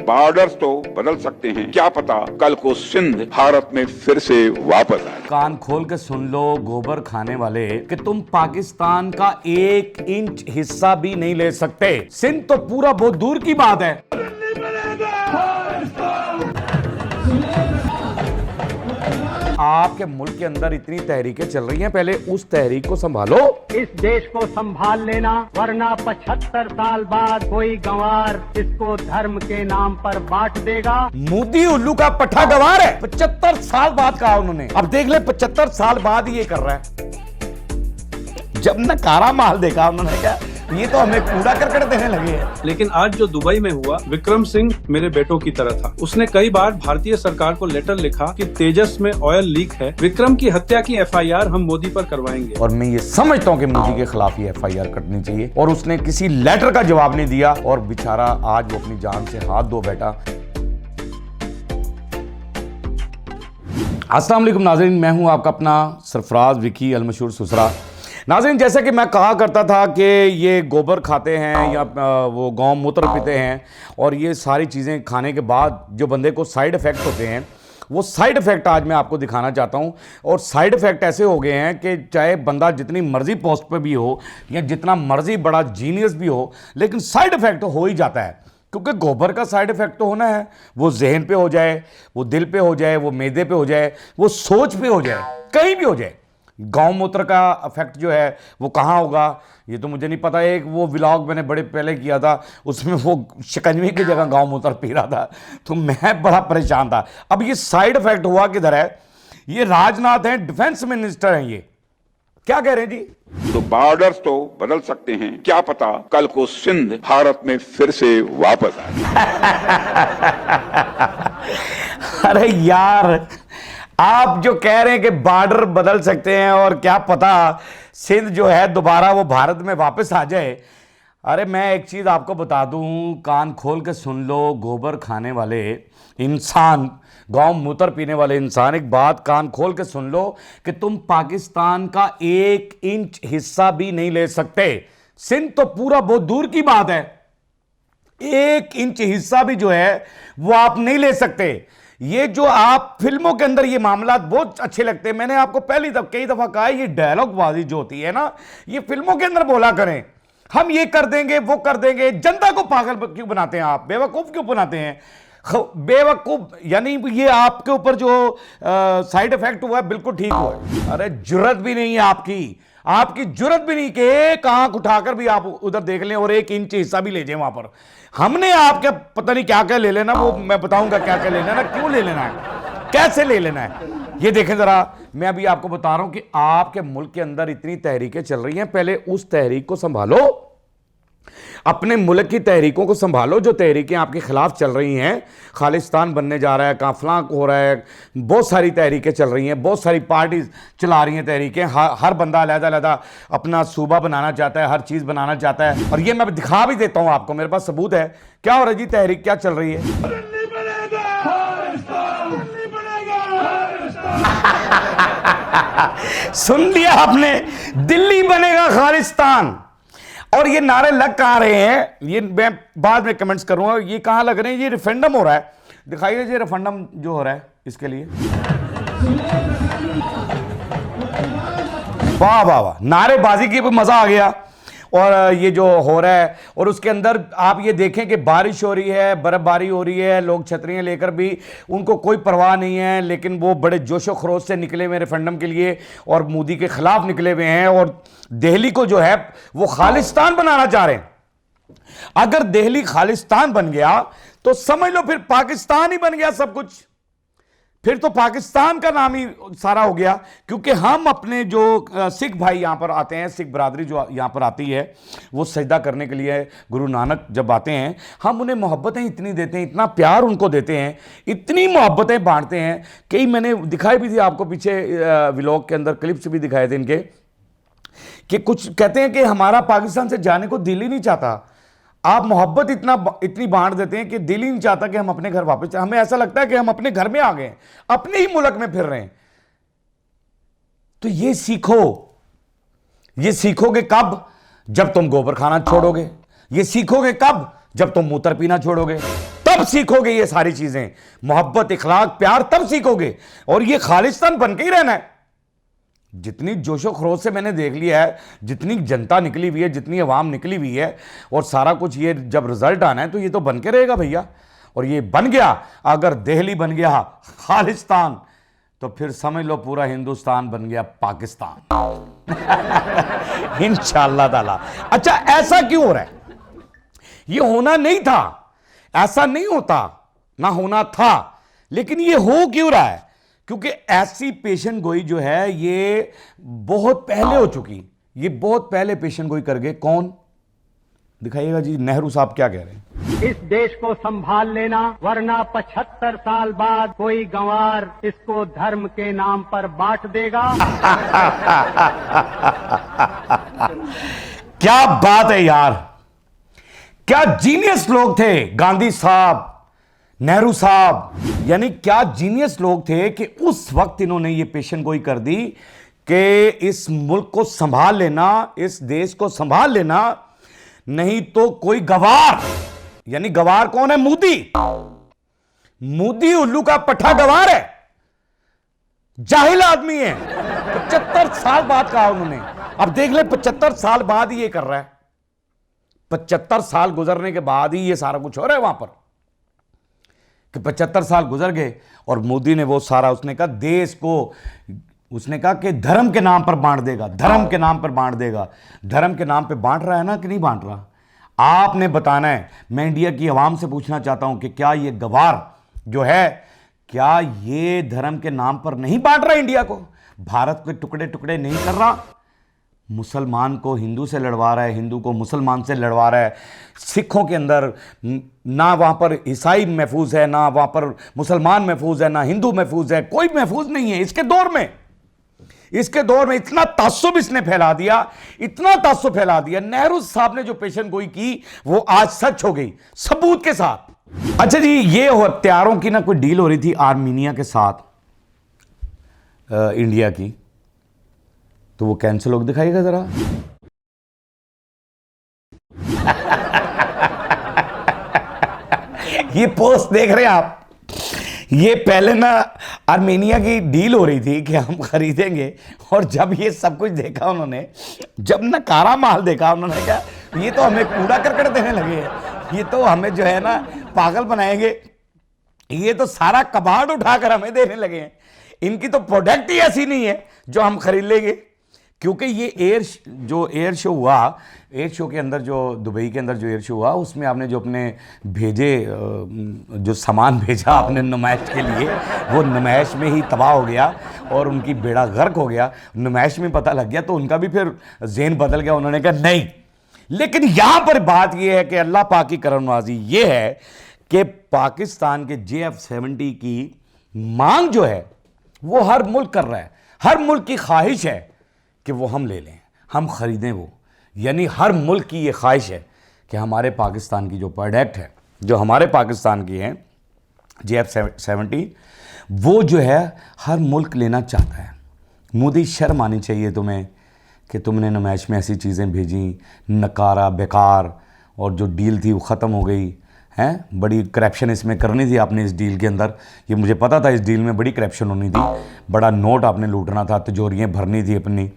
Borders तो बदल सकते हैं, क्या पता कल को सिंध भारत में फिर से वापस आए। कान खोल के सुन लो गोबर खाने वाले कि तुम पाकिस्तान का 1 इंच हिस्सा भी नहीं ले सकते। सिंध तो पूरा बहुत दूर की बात है। आपके मुल्क के अंदर इतनी तहरीकें चल रही हैं, पहले उस तहरीक को संभालो। इस देश को संभाल लेना, वरना 75 साल बाद कोई गंवार इसको धर्म के नाम पर बांट देगा। मोदी उल्लू का पट्टा गंवार है। 75 साल बाद कहा उन्होंने, अब देख ले 75 साल बाद ये कर रहा है। जब नकारा माल देखा उन्होंने क्या, ये तो हमें कूड़ा करकट देने लगे हैं। लेकिन आज जो दुबई में हुआ, विक्रम सिंह मेरे बेटों की तरह था। उसने कई बार भारतीय सरकार को लेटर लिखा कि तेजस में ऑयल लीक है, विक्रम की हत्या की FIR हम मोदी पर करवाएंगे। और मैं ये समझता हूँ कि मोदी के खिलाफ ये FIR कटनी चाहिए, और उसने किसी लेटर का जवाब नहीं दिया और बेचारा आज वो अपनी जान से हाथ धो बैठा। अस्सलाम वालेकुम नाज़रीन, मैं हूँ आपका अपना सरफराज विकी अलमशहूर सुसरा। नाज़रीन, जैसा कि मैं कहा करता था कि ये गोबर खाते हैं या वो गौ मूत्र पीते हैं, और ये सारी चीज़ें खाने के बाद जो बंदे को साइड इफ़ेक्ट होते हैं, वो साइड इफ़ेक्ट आज मैं आपको दिखाना चाहता हूँ। और साइड इफ़ेक्ट ऐसे हो गए हैं कि चाहे बंदा जितनी मर्ज़ी पोस्ट पे भी हो या जितना मर्ज़ी बड़ा जीनियस भी हो, लेकिन साइड इफ़ेक्ट हो ही जाता है। क्योंकि गोबर का साइड इफ़ेक्ट तो होना है, वो जहन पे हो जाए, वो दिल पे हो जाए, वो मैदे पे हो जाए, वो सोच पे हो जाए, कहीं भी हो जाए। गौमूत्र का इफेक्ट जो है वो कहाँ होगा ये तो मुझे नहीं पता। एक वो व्लॉग मैंने बड़े पहले किया था, उसमें वो शिकंजवी की जगह गौमूत्र पी रहा था, तो मैं बड़ा परेशान था। अब ये साइड इफेक्ट हुआ किधर है? ये राजनाथ हैं, डिफेंस मिनिस्टर हैं, ये क्या कह रहे हैं जी? तो बॉर्डर्स तो बदल सकते हैं, क्या पता कल को सिंध भारत में फिर से वापस आए। अरे यार, आप जो कह रहे हैं कि बॉर्डर बदल सकते हैं और क्या पता सिंध जो है दोबारा वो भारत में वापस आ जाए। अरे मैं एक चीज़ आपको बता दूं, कान खोल के सुन लो गोबर खाने वाले इंसान, गौ मूत्र पीने वाले इंसान, एक बात कान खोल के सुन लो कि तुम पाकिस्तान का 1 इंच हिस्सा भी नहीं ले सकते। सिंध तो पूरा बहुत दूर की बात है, 1 इंच हिस्सा भी जो है वो आप नहीं ले सकते। ये जो आप फिल्मों के अंदर ये मामला बहुत अच्छे लगते हैं, मैंने आपको पहली कई दफा कहा है, ये डायलॉग बाजी जो होती है ना, ये फिल्मों के अंदर बोला करें, हम ये कर देंगे वो कर देंगे। जनता को पागल क्यों बनाते हैं आप, बेवकूफ क्यों बनाते हैं? बेवकूफ यानी ये आपके ऊपर जो साइड इफेक्ट हुआ है बिल्कुल ठीक हुआ है। अरे जुर्रत भी नहीं है आपकी जुर्रत भी नहीं कि एक आंख उठाकर भी आप उधर देख लें और 1 इंच हिस्सा भी ले जाए वहां पर। हमने आपके पता नहीं क्या क्या ले लेना, वो मैं बताऊंगा क्या क्या ले लेना, क्यों ले लेना है, कैसे ले लेना है। ये देखें जरा, मैं अभी आपको बता रहा हूं कि आपके मुल्क के अंदर इतनी तहरीकें चल रही हैं, पहले उस तहरीक को संभालो, अपने मुल्क की तहरीकों को संभालो जो तहरीकें आपके खिलाफ चल रही हैं। खालिस्तान बनने जा रहा है, काफिला हो रहा है, बहुत सारी तहरीकें चल रही हैं, बहुत सारी पार्टी चला रही हैं तहरीकें। हर बंदा अलग-अलग अपना सूबा बनाना चाहता है, हर चीज़ बनाना चाहता है, और ये मैं दिखा भी देता हूँ आपको, मेरे पास सबूत है। क्या हो रहा है जी, तहरीक क्या चल रही है? सुन लिया आपने, दिल्ली बनेगा खालिस्तान। और ये नारे लग कहां रहे हैं, ये मैं बाद में कमेंट्स करूंगा, ये कहां लग रहे हैं? ये रेफरेंडम हो रहा है, दिखाइए ये रेफरेंडम जो हो रहा है इसके लिए। वाह वाह वाह, नारेबाजी की मजा आ गया। और ये जो हो रहा है, और उसके अंदर आप ये देखें कि बारिश हो रही है, बर्फबारी हो रही है, लोग छतरियां लेकर भी उनको कोई परवाह नहीं है, लेकिन वो बड़े जोशो खरोश से निकले हुए रेफरेंडम के लिए और मोदी के खिलाफ निकले हुए हैं, और दिल्ली को जो है वो खालिस्तान बनाना चाह रहे हैं। अगर दिल्ली खालिस्तान बन गया तो समझ लो फिर पाकिस्तान ही बन गया सब कुछ, फिर तो पाकिस्तान का नाम ही सारा हो गया। क्योंकि हम अपने जो सिख भाई यहां पर आते हैं, सिख बरादरी जो यहां पर आती है, वो सजदा करने के लिए गुरु नानक जब आते हैं, हम उन्हें मोहब्बतें इतनी देते हैं, इतना प्यार उनको देते हैं, इतनी मोहब्बतें बांटते हैं। कई मैंने दिखाई भी थी आपको पीछे व्लॉग के अंदर, क्लिप्स भी दिखाए थे इनके, कि कुछ कहते हैं कि हमारा पाकिस्तान से जाने को दिल ही नहीं चाहता। आप मोहब्बत इतनी बांट देते हैं कि दिल ही नहीं चाहता कि हम अपने घर वापस, हमें ऐसा लगता है कि हम अपने घर में आ गए, अपने ही मुल्क में फिर रहे हैं। तो ये सीखोगे कब? जब तुम गोबर खाना छोड़ोगे। ये सीखोगे कब? जब तुम मूत्र पीना छोड़ोगे, तब तब सीखोगे ये सारी चीजें, मोहब्बत, इखलाक, प्यार तब सीखोगे। और ये खालिस्तान बन के ही रहना है। जितनी जोशो खरोश से मैंने देख लिया है, जितनी जनता निकली हुई है, जितनी अवाम निकली हुई है, और सारा कुछ ये जब रिजल्ट आना है तो ये तो बन के रहेगा भैया। और ये बन गया, अगर दिल्ली बन गया खालिस्तान, तो फिर समझ लो पूरा हिंदुस्तान बन गया पाकिस्तान। इंशाअल्लाह ताला। अच्छा, ऐसा क्यों हो रहा है? ये होना नहीं था, ऐसा नहीं होता, ना होना था, लेकिन ये हो क्यों रहा है? क्योंकि ऐसी पेशन गोई जो है ये बहुत पहले हो चुकी। ये बहुत पहले पेशन गोई कर गए। कौन? दिखाइएगा जी, नेहरू साहब क्या कह रहे हैं। इस देश को संभाल लेना, वरना 75 साल बाद कोई गंवार इसको धर्म के नाम पर बांट देगा। क्या बात है यार, क्या जीनियस लोग थे गांधी साहब, नेहरू साहब। यानी क्या जीनियस लोग थे कि उस वक्त इन्होंने ये पेशन गोई कर दी कि इस मुल्क को संभाल लेना, इस देश को संभाल लेना, नहीं तो कोई गवार। यानी गवार कौन है? मोदी। मोदी उल्लू का पट्टा गवार है, जाहिल आदमी है। 75 साल बाद कहा उन्होंने। अब देख ले, 75 साल बाद ही ये कर रहा है। 75 साल गुजरने के बाद ही ये सारा कुछ हो रहा है वहां पर, कि 75 साल गुजर गए और मोदी ने वो सारा, उसने कहा देश को, उसने कहा कि धर्म के नाम पर बांट देगा, धर्म के नाम पर बांट देगा। धर्म के नाम पे बांट रहा है ना कि नहीं बांट रहा? आपने बताना है। मैं इंडिया की आवाम से पूछना चाहता हूं कि क्या ये गवार जो है, क्या ये धर्म के नाम पर नहीं बांट रहा इंडिया को? भारत के टुकड़े टुकड़े नहीं कर रहा? मुसलमान को हिंदू से लड़वा रहा है, हिंदू को मुसलमान से लड़वा रहा है। सिखों के अंदर ना वहाँ पर ईसाई महफूज है, ना वहाँ पर मुसलमान महफूज है, ना हिंदू महफूज है, कोई महफूज नहीं है इसके दौर में। इसके दौर में इतना तासुब इसने फैला दिया, इतना तासुब फैला दिया। नेहरू साहब ने जो पेशन गोई की वो आज सच हो गई, सबूत के साथ। अच्छा जी, ये हथियारों की ना कोई डील हो रही थी आर्मीनिया के साथ, इंडिया की, तो वो कैंसिल हो, दिखाइएगा जरा। ये पोस्ट देख रहे हैं आप? ये पहले ना आर्मेनिया की डील हो रही थी कि हम खरीदेंगे, और जब ये सब कुछ देखा उन्होंने, जब नकारा माल देखा, उन्होंने कहा ये तो हमें कूड़ा करकट देने लगे हैं, ये तो हमें जो है ना पागल बनाएंगे, ये तो सारा कबाड़ उठाकर हमें देने लगे हैं, इनकी तो प्रोडक्ट ही ऐसी नहीं है जो हम खरीद लेंगे। क्योंकि ये एयर शो हुआ, एयर शो के अंदर जो दुबई के अंदर जो एयर शो हुआ, उसमें आपने जो अपने भेजे, जो सामान भेजा आपने नुमाइश के लिए, वो नुमाइश में ही तबाह हो गया और उनकी बेड़ा गर्क हो गया। नुमाइश में पता लग गया तो उनका भी फिर ज़हन बदल गया, उन्होंने कहा नहीं। लेकिन यहाँ पर बात ये है कि अल्लाह पाक की करमनवाज़ी ये है कि पाकिस्तान के JF-70 की मांग जो है वो हर मुल्क कर रहा है। हर मुल्क की ख्वाहिश है कि वो हम ले लें, हम ख़रीदें वो। यानी हर मुल्क की ये ख्वाहिश है कि हमारे पाकिस्तान की जो प्रोडक्ट है, जो हमारे पाकिस्तान की है JF-70, वो जो है हर मुल्क लेना चाहता है। मोदी, शर्म आनी चाहिए तुम्हें कि तुमने नुमाइश में ऐसी चीज़ें भेजी, नकारा, बेकार, और जो डील थी वो ख़त्म हो गई हैं। बड़ी करप्शन इसमें करनी थी आपने इस डील के अंदर, ये मुझे पता था इस डील में बड़ी करप्शन होनी थी, बड़ा नोट आपने लूटना था, तिजोरियाँ भरनी थी अपनी,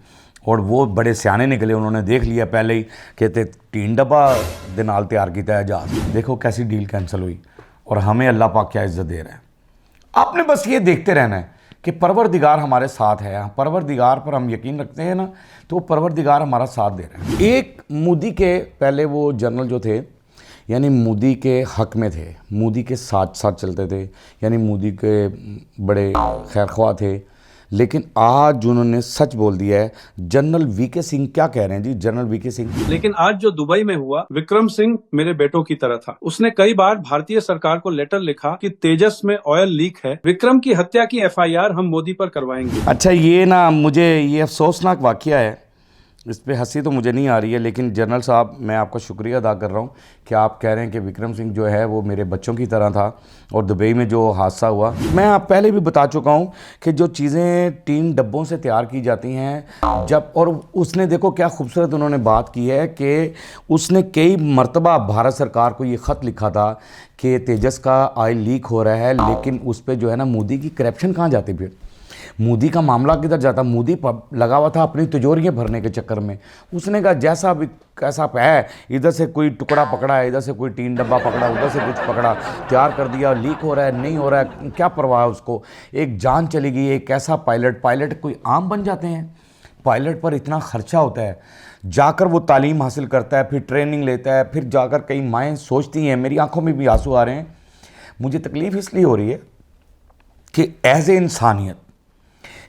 और वो बड़े सियाने निकले, उन्होंने देख लिया पहले ही, कहते 3 डब्बा दे नाल तैयार किया है जहाज। देखो कैसी डील कैंसिल हुई, और हमें अल्लाह पाक क्या इज्जत दे रहा है। आपने बस ये देखते रहना है कि परवरदिगार हमारे साथ है। परवरदिगार पर हम यकीन रखते हैं ना, तो परवरदिगार हमारा साथ दे रहा है। एक मोदी के पहले वो जनरल जो थे, यानी मोदी के हक में थे, मोदी के साथ साथ चलते थे, यानी मोदी के बड़े खैरख्वाह थे, लेकिन आज उन्होंने सच बोल दिया है। जनरल वीके सिंह क्या कह रहे हैं जी? जनरल वीके सिंह, लेकिन आज जो दुबई में हुआ, विक्रम सिंह मेरे बेटों की तरह था। उसने कई बार भारतीय सरकार को लेटर लिखा कि तेजस में ऑयल लीक है, विक्रम की हत्या की FIR हम मोदी पर करवाएंगे। अच्छा, ये ना मुझे ये अफसोसनाक वाकया है इस पे हंसी तो मुझे नहीं आ रही है, लेकिन जनरल साहब मैं आपका शुक्रिया अदा कर रहा हूँ कि आप कह रहे हैं कि विक्रम सिंह जो है वो मेरे बच्चों की तरह था। और दुबई में जो हादसा हुआ, मैं आप पहले भी बता चुका हूँ कि जो चीज़ें 3 डब्बों से तैयार की जाती हैं जब, और उसने देखो क्या खूबसूरत उन्होंने बात की है कि उसने कई मरतबा भारत सरकार को ये ख़त लिखा था कि तेजस का ऑयल लीक हो रहा है, लेकिन उस पर जो है ना मोदी की करप्शन कहाँ जाती, फिर मोदी का मामला किधर जाता। मोदी लगा हुआ था अपनी तिजोरियाँ भरने के चक्कर में। उसने कहा जैसा भी कैसा है, इधर से कोई टुकड़ा पकड़ा है, इधर से कोई 3 डब्बा पकड़ा, उधर से कुछ पकड़ा, तैयार कर दिया, लीक हो रहा है नहीं हो रहा है, क्या परवाह है उसको। एक जान चली गई, एक ऐसा पायलट कोई आम बन जाते हैं। पायलट पर इतना खर्चा होता है, जाकर वो तालीम हासिल करता है, फिर ट्रेनिंग लेता है, फिर जाकर कई माएँ सोचती हैं, मेरी आंखों में भी आंसू आ रहे हैं। मुझे तकलीफ़ इसलिए हो रही है कि एज ए इंसानियत,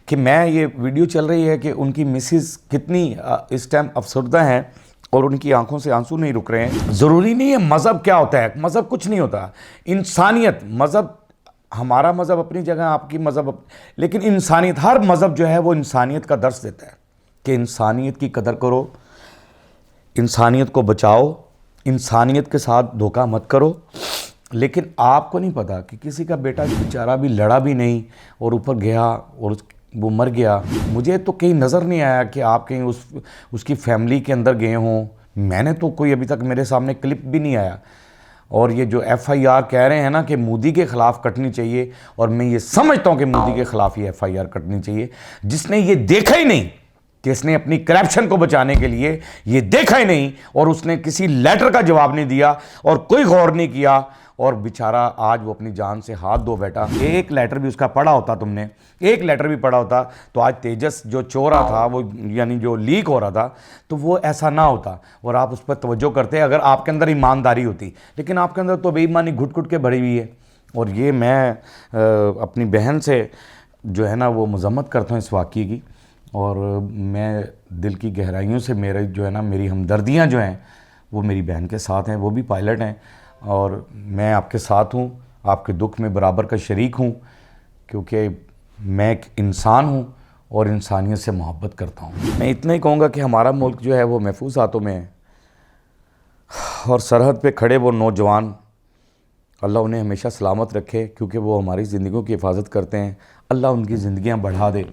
कि मैं ये वीडियो चल रही है कि उनकी मिसेस कितनी इस टाइम अफसरदा हैं और उनकी आंखों से आंसू नहीं रुक रहे हैं। ज़रूरी नहीं है मज़हब क्या होता है, मज़हब कुछ नहीं होता। इंसानियत, मज़हब हमारा मज़हब अपनी जगह, आपकी मज़हब, लेकिन इंसानियत, हर मज़हब जो है वो इंसानियत का दर्स देता है कि इंसानियत की कदर करो, इंसानियत को बचाओ, इंसानियत के साथ धोखा मत करो। लेकिन आपको नहीं पता कि किसी का बेटा बेचारा भी लड़ा भी नहीं और ऊपर गया और वो मर गया। मुझे तो कहीं नज़र नहीं आया कि आप कहीं उसकी फैमिली के अंदर गए हों। मैंने तो कोई अभी तक मेरे सामने क्लिप भी नहीं आया। और ये जो FIR कह रहे हैं ना कि मोदी के ख़िलाफ़ कटनी चाहिए, और मैं ये समझता हूँ कि मोदी के ख़िलाफ़ ही FIR कटनी चाहिए, जिसने ये देखा ही नहीं कि इसने अपनी करप्शन को बचाने के लिए ये देखा ही नहीं, और उसने किसी लेटर का जवाब नहीं दिया और कोई गौर नहीं किया, और बेचारा आज वो अपनी जान से हाथ धो बैठा। एक लेटर भी उसका पढ़ा होता, तुमने एक लेटर भी पढ़ा होता तो आज तेजस जो चोरा था, वो यानी जो लीक हो रहा था, तो वो ऐसा ना होता और आप उस पर तवज्जो करते अगर आपके अंदर ईमानदारी होती। लेकिन आपके अंदर तो बेईमानी घुट घुट के भरी हुई है। और ये मैं अपनी बहन से जो है ना वो मजम्मत करता हूँ इस वाक़ये की, और मैं दिल की गहराइयों से मेरे जो है ना मेरी हमदर्दियाँ जो हैं वो मेरी बहन के साथ हैं। वो भी पायलट हैं और मैं आपके साथ हूँ, आपके दुख में बराबर का शरीक हूँ, क्योंकि मैं एक इंसान हूँ और इंसानियत से मोहब्बत करता हूँ। मैं इतना ही कहूँगा कि हमारा मुल्क जो है वो महफूज हाथों में है, और सरहद पे खड़े वो नौजवान, अल्लाह उन्हें हमेशा सलामत रखे, क्योंकि वो हमारी ज़िंदगियों की हिफाजत करते हैं। अल्लाह उनकी ज़िंदगियाँ बढ़ा दे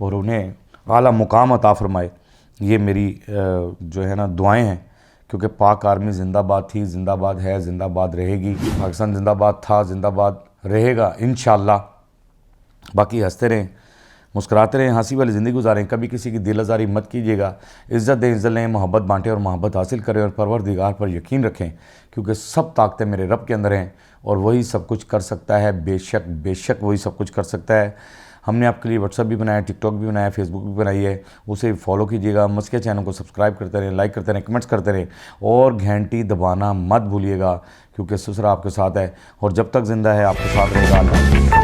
और उन्हें आला मुकाम अता फरमाए। ये मेरी जो है ना दुआएं हैं, क्योंकि पाक आर्मी ज़िंदाबाद थी, ज़िंदाबाद है, ज़िंदाबाद रहेगी। पाकिस्तान ज़िंदाबाद था, ज़िंदाबाद रहेगा इंशाअल्लाह। बाकी हंसते रहें, मुस्कुराते रहें, हंसी वाली ज़िंदगी गुजारें, कभी किसी की दिल आज़ारी मत कीजिएगा। इज़्ज़त दें, इज़्ज़त लें, मोहब्बत बांटें और मोहब्बत हासिल करें, और परवरदिगार पर यकीन रखें, क्योंकि सब ताकतें मेरे रब के अंदर हैं और वही सब कुछ कर सकता है। बेशक बेशक वही सब कुछ कर सकता है। हमने आपके लिए व्हाट्सअप भी बनाया, टिकटॉक भी बनाया, फेसबुक भी बनाई है, उसे फॉलो कीजिएगा। मस्के चैनल को सब्सक्राइब करते रहें, लाइक करते रहें, कमेंट्स करते रहें, और घंटी दबाना मत भूलिएगा, क्योंकि ससुरा आपके साथ है और जब तक ज़िंदा है आपके साथ रहेगा।